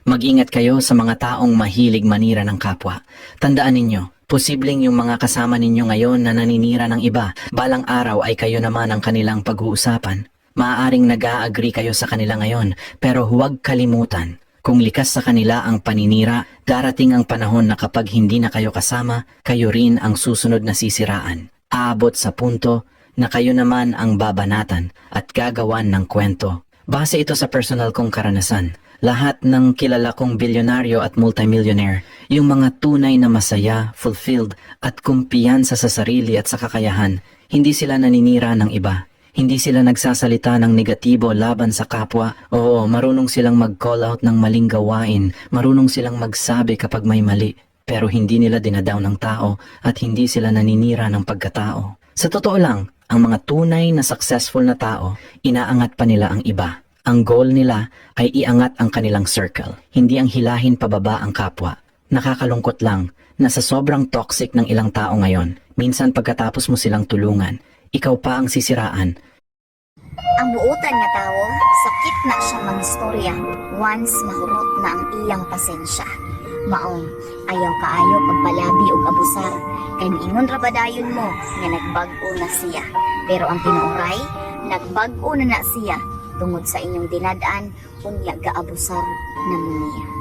Mag-ingat kayo sa mga taong mahilig manira ng kapwa. Tandaan ninyo, posibleng yung mga kasama ninyo ngayon na naninira ng iba, balang araw ay kayo naman ang kanilang pag-uusapan. Maaaring nag-a-agree kayo sa kanila ngayon, pero huwag kalimutan, kung likas sa kanila ang paninira, darating ang panahon na kapag hindi na kayo kasama, kayo rin ang susunod na sisiraan. Aabot sa punto na kayo naman ang babanatan at gagawan ng kwento. Base ito sa personal kong karanasan. Lahat ng kilala kong bilyonaryo at multimillionaire, yung mga tunay na masaya, fulfilled at kumpiyansa sa sarili at sa kakayahan, hindi sila naninira ng iba. Hindi sila nagsasalita ng negatibo laban sa kapwa. Oo, marunong silang mag-call out ng maling gawain, marunong silang magsabi kapag may mali, pero hindi nila dinadaw ng tao at hindi sila naninira ng pagkatao. Sa totoo lang, ang mga tunay na successful na tao, inaangat pa nila ang iba. Ang goal nila ay iangat ang kanilang circle, hindi ang hilahin pababa ang kapwa. Nakakalungkot lang na sa sobrang toxic ng ilang tao ngayon, minsan pagkatapos mo silang tulungan, ikaw pa ang sisiraan. Ang buotan nga tawo, sakit na siya mangistorya once mahurot na ang iyang pasensya. Maong, ayaw kaayo pagpalabi o abusar, kay miingon ra badayon mo nga nagbag-o na siya. Pero ang tinuoray, nagbag-o na siya tungod sa inyong dinadaan unya gaabusar na mo niya.